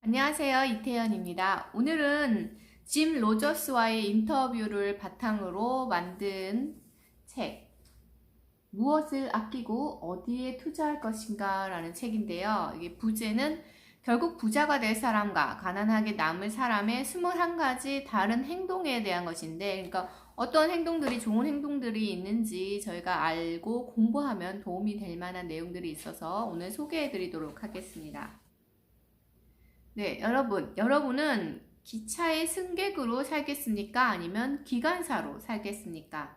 안녕하세요. 이태연입니다. 오늘은 짐 로저스와의 인터뷰를 바탕으로 만든 책, 무엇을 아끼고 어디에 투자할 것인가 라는 책인데요. 이게 부제는 결국 부자가 될 사람과 가난하게 남을 사람의 21가지 다른 행동에 대한 것인데, 그러니까 어떤 행동들이 좋은 행동들이 있는지 저희가 알고 공부하면 도움이 될 만한 내용들이 있어서 오늘 소개해 드리도록 하겠습니다. 네, 여러분은 기차의 승객으로 살겠습니까? 아니면 기관사로 살겠습니까?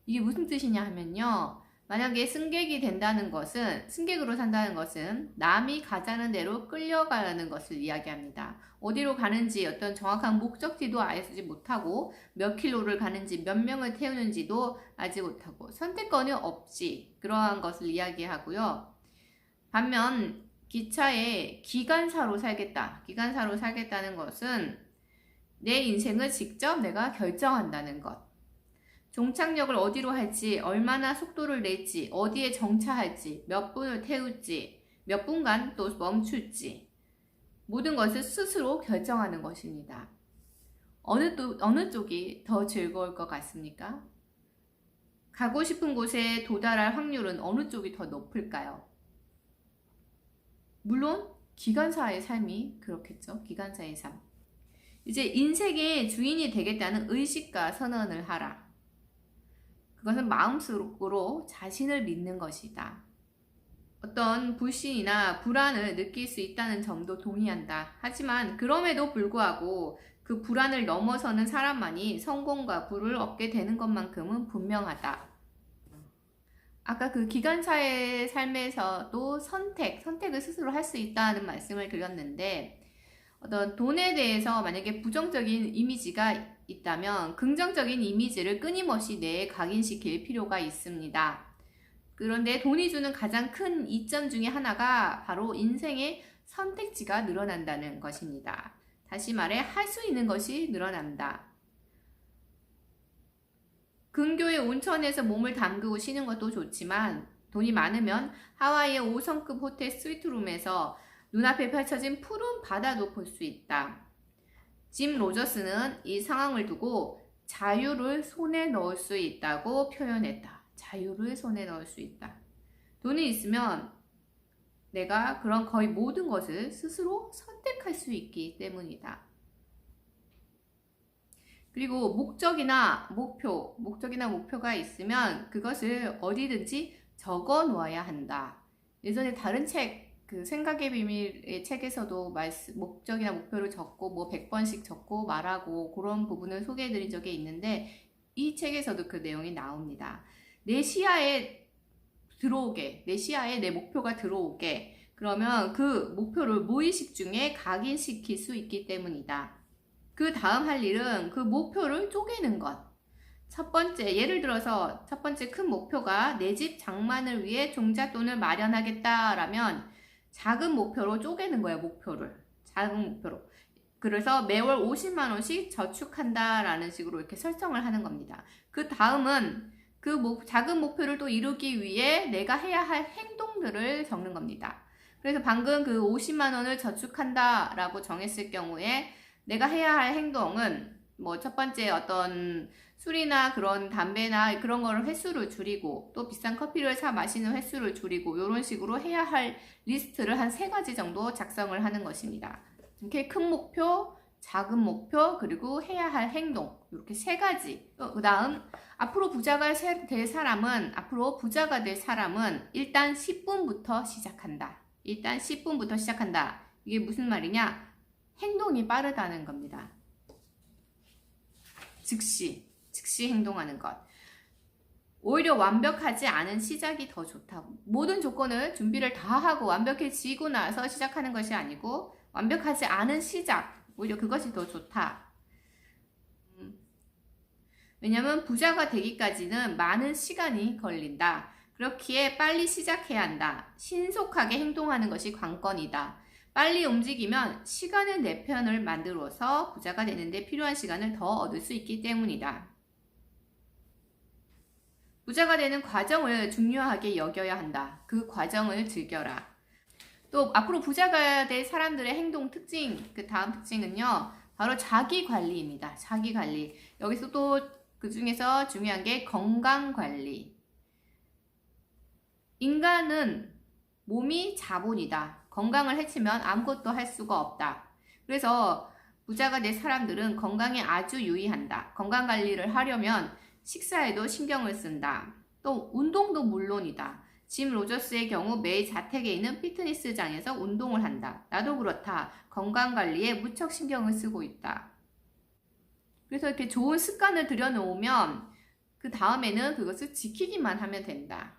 이게 무슨 뜻이냐 하면요. 만약에 승객으로 산다는 것은 남이 가자는 대로 끌려가는 것을 이야기합니다. 어디로 가는지 어떤 정확한 목적지도 알지 못하고 몇 킬로를 가는지 몇 명을 태우는지도 알지 못하고 선택권이 없이 그러한 것을 이야기하고요. 반면 기차의 기관사로 살겠다. 기관사로 살겠다는 것은 내 인생을 직접 내가 결정한다는 것. 종착역을 어디로 할지, 얼마나 속도를 낼지, 어디에 정차할지, 몇 분을 태울지, 몇 분간 또 멈출지, 모든 것을 스스로 결정하는 것입니다. 어느 쪽이 더 즐거울 것 같습니까? 가고 싶은 곳에 도달할 확률은 어느 쪽이 더 높을까요? 물론 기관사의 삶이 그렇겠죠. 기관사의 삶. 이제 인생의 주인이 되겠다는 의식과 선언을 하라. 그것은 마음속으로 자신을 믿는 것이다. 어떤 불신이나 불안을 느낄 수 있다는 점도 동의한다. 하지만 그럼에도 불구하고 그 불안을 넘어서는 사람만이 성공과 부를 얻게 되는 것만큼은 분명하다. 아까 그 기관차의 삶에서도 선택을 스스로 할 수 있다는 말씀을 드렸는데, 어떤 돈에 대해서 만약에 부정적인 이미지가 있다면 긍정적인 이미지를 끊임없이 뇌에 각인시킬 필요가 있습니다. 그런데 돈이 주는 가장 큰 이점 중에 하나가 바로 인생의 선택지가 늘어난다는 것입니다. 다시 말해 할 수 있는 것이 늘어난다. 근교의 온천에서 몸을 담그고 쉬는 것도 좋지만 돈이 많으면 하와이의 5성급 호텔 스위트룸에서 눈앞에 펼쳐진 푸른 바다도 볼 수 있다. 짐 로저스는 이 상황을 두고 자유를 손에 넣을 수 있다고 표현했다. 자유를 손에 넣을 수 있다. 돈이 있으면 내가 그런 거의 모든 것을 스스로 선택할 수 있기 때문이다. 그리고 목적이나 목표가 있으면 그것을 어디든지 적어 놓아야 한다. 예전에 다른 책, 그 생각의 비밀의 책에서도 목적이나 목표를 적고 뭐 100번씩 적고 말하고 그런 부분을 소개해 드린 적이 있는데 이 책에서도 그 내용이 나옵니다. 내 시야에 내 목표가 들어오게 그러면 그 목표를 무의식 중에 각인시킬 수 있기 때문이다. 그 다음 할 일은 그 목표를 쪼개는 것. 예를 들어서 첫 번째 큰 목표가 내 집 장만을 위해 종잣돈을 마련하겠다라면 작은 목표로 쪼개는 거예요, 작은 목표로. 그래서 매월 50만 원씩 저축한다라는 식으로 이렇게 설정을 하는 겁니다. 그 다음은 작은 목표를 또 이루기 위해 내가 해야 할 행동들을 적는 겁니다. 그래서 방금 그 50만 원을 저축한다라고 정했을 경우에 내가 해야 할 행동은 뭐 첫 번째 어떤 술이나 그런 담배나 그런 거를 횟수를 줄이고 또 비싼 커피를 사 마시는 횟수를 줄이고 이런 식으로 해야 할 리스트를 한 3가지 정도 작성을 하는 것입니다. 이렇게 큰 목표, 작은 목표, 그리고 해야 할 행동 이렇게 3가지. 그 다음 앞으로 부자가 될 사람은 일단 10분부터 시작한다. 이게 무슨 말이냐? 행동이 빠르다는 겁니다. 즉시 행동하는 것. 오히려 완벽하지 않은 시작이 더 좋다. 모든 조건을 준비를 다 하고 완벽해지고 나서 시작하는 것이 아니고 완벽하지 않은 시작, 오히려 그것이 더 좋다. 왜냐하면 부자가 되기까지는 많은 시간이 걸린다. 그렇기에 빨리 시작해야 한다. 신속하게 행동하는 것이 관건이다. 빨리 움직이면 시간을 내 편을 만들어서 부자가 되는데 필요한 시간을 더 얻을 수 있기 때문이다. 부자가 되는 과정을 중요하게 여겨야 한다. 그 과정을 즐겨라. 또 앞으로 부자가 될 사람들의 행동 특징, 그 다음 특징은요, 바로 자기 관리입니다. 자기 관리. 여기서 또 그 중에서 중요한 게 건강 관리. 인간은 몸이 자본이다. 건강을 해치면 아무것도 할 수가 없다. 그래서 부자가 될 사람들은 건강에 아주 유의한다. 건강 관리를 하려면 식사에도 신경을 쓴다. 또 운동도 물론이다. 짐 로저스의 경우 매일 자택에 있는 피트니스장에서 운동을 한다. 나도 그렇다. 건강 관리에 무척 신경을 쓰고 있다. 그래서 이렇게 좋은 습관을 들여놓으면 그 다음에는 그것을 지키기만 하면 된다.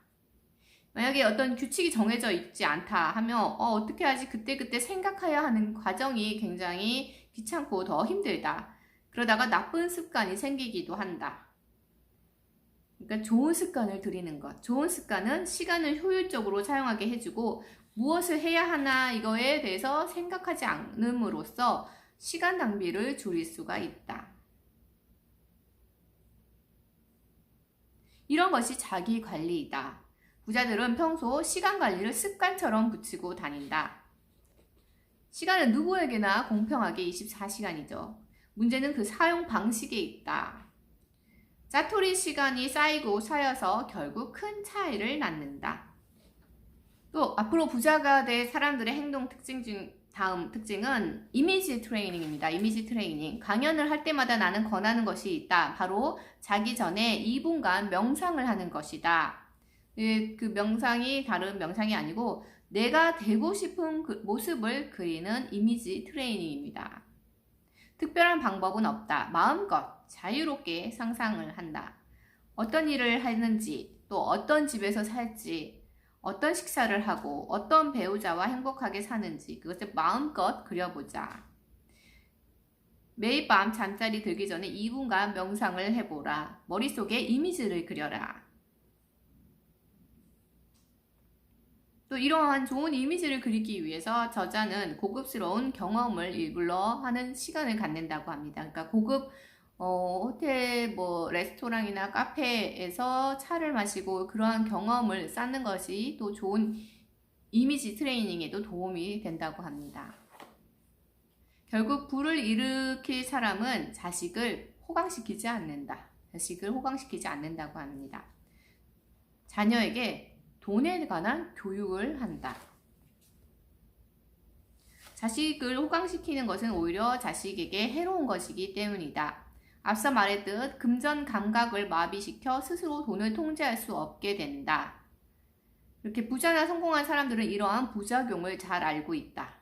만약에 어떤 규칙이 정해져 있지 않다 하면 어떻게 하지? 그때그때 생각해야 하는 과정이 굉장히 귀찮고 더 힘들다. 그러다가 나쁜 습관이 생기기도 한다. 그러니까 좋은 습관을 들이는 것. 좋은 습관은 시간을 효율적으로 사용하게 해주고 무엇을 해야 하나 이거에 대해서 생각하지 않음으로써 시간 낭비를 줄일 수가 있다. 이런 것이 자기 관리이다. 부자들은 평소 시간 관리를 습관처럼 붙이고 다닌다. 시간은 누구에게나 공평하게 24시간이죠. 문제는 그 사용 방식에 있다. 짜투리 시간이 쌓여서 결국 큰 차이를 낳는다. 또 앞으로 부자가 될 사람들의 행동 특징 중 다음 특징은 이미지 트레이닝입니다. 이미지 트레이닝. 강연을 할 때마다 나는 권하는 것이 있다. 바로 자기 전에 2분간 명상을 하는 것이다. 그 명상이 다른 명상이 아니고 내가 되고 싶은 그 모습을 그리는 이미지 트레이닝입니다. 특별한 방법은 없다. 마음껏 자유롭게 상상을 한다. 어떤 일을 하는지, 또 어떤 집에서 살지, 어떤 식사를 하고 어떤 배우자와 행복하게 사는지 그것을 마음껏 그려보자. 매일 밤 잠자리 들기 전에 2분간 명상을 해보라. 머릿속에 이미지를 그려라. 또 이러한 좋은 이미지를 그리기 위해서 저자는 고급스러운 경험을 일부러 하는 시간을 갖는다고 합니다. 그러니까 고급 호텔, 레스토랑이나 카페에서 차를 마시고 그러한 경험을 쌓는 것이 또 좋은 이미지 트레이닝에도 도움이 된다고 합니다. 결국 부를 일으킬 사람은 자식을 호강시키지 않는다. 자식을 호강시키지 않는다고 합니다. 자녀에게 돈에 관한 교육을 한다. 자식을 호강시키는 것은 오히려 자식에게 해로운 것이기 때문이다. 앞서 말했듯 금전 감각을 마비시켜 스스로 돈을 통제할 수 없게 된다. 이렇게 부자나 성공한 사람들은 이러한 부작용을 잘 알고 있다.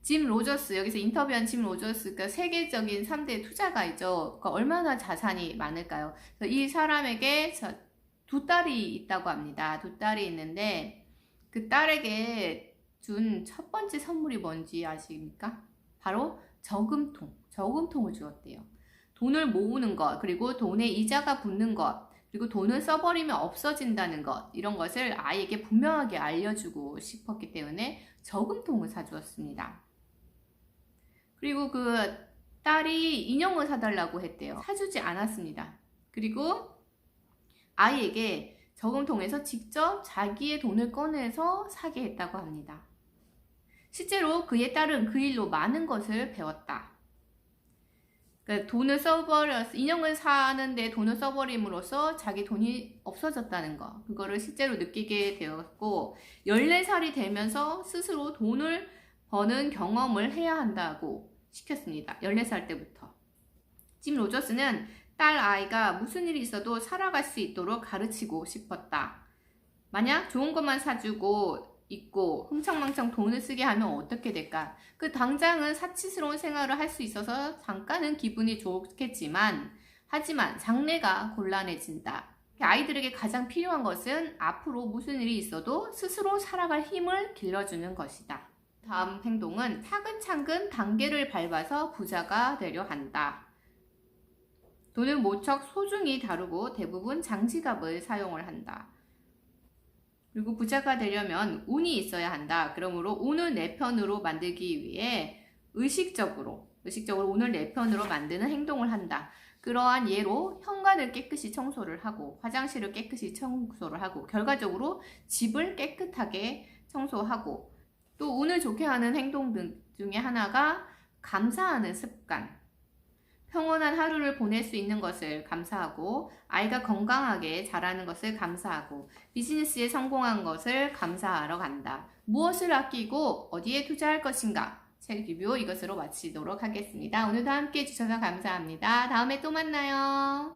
짐 로저스, 여기서 인터뷰한 짐 로저스, 그러니까 세계적인 3대 투자가이죠. 그러니까 얼마나 자산이 많을까요? 이 사람에게 두 딸이 있다고 합니다. 두 딸이 있는데 그 딸에게 준 첫 번째 선물이 뭔지 아십니까? 바로 저금통을 주었대요. 돈을 모으는 것, 그리고 돈에 이자가 붙는 것, 그리고 돈을 써버리면 없어진다는 것, 이런 것을 아이에게 분명하게 알려주고 싶었기 때문에 저금통을 사주었습니다. 그리고 그 딸이 인형을 사달라고 했대요. 사주지 않았습니다. 그리고 아이에게 저금통에서 직접 자기의 돈을 꺼내서 사게 했다고 합니다. 실제로 그의 딸은 그 일로 많은 것을 배웠다. 그러니까 인형을 사는데 돈을 써버림으로써 자기 돈이 없어졌다는 거, 그거를 실제로 느끼게 되었고 14살이 되면서 스스로 돈을 버는 경험을 해야 한다고 시켰습니다. 14살 때부터. 짐 로저스는 딸 아이가 무슨 일이 있어도 살아갈 수 있도록 가르치고 싶었다. 만약 좋은 것만 사주고 있고 흥청망청 돈을 쓰게 하면 어떻게 될까? 그 당장은 사치스러운 생활을 할 수 있어서 잠깐은 기분이 좋겠지만 하지만 장래가 곤란해진다. 아이들에게 가장 필요한 것은 앞으로 무슨 일이 있어도 스스로 살아갈 힘을 길러주는 것이다. 다음 행동은 차근차근 단계를 밟아서 부자가 되려 한다. 돈을 무척 소중히 다루고 대부분 장지갑을 사용을 한다. 그리고 부자가 되려면 운이 있어야 한다. 그러므로 운을 내 편으로 만들기 위해 의식적으로 운을 내 편으로 만드는 행동을 한다. 그러한 예로 현관을 깨끗이 청소를 하고 화장실을 깨끗이 청소를 하고 결과적으로 집을 깨끗하게 청소하고 또 운을 좋게 하는 행동 중에 하나가 감사하는 습관. 평온한 하루를 보낼 수 있는 것을 감사하고 아이가 건강하게 자라는 것을 감사하고 비즈니스에 성공한 것을 감사하러 간다. 무엇을 아끼고 어디에 투자할 것인가? 책 리뷰 이것으로 마치도록 하겠습니다. 오늘도 함께 해주셔서 감사합니다. 다음에 또 만나요.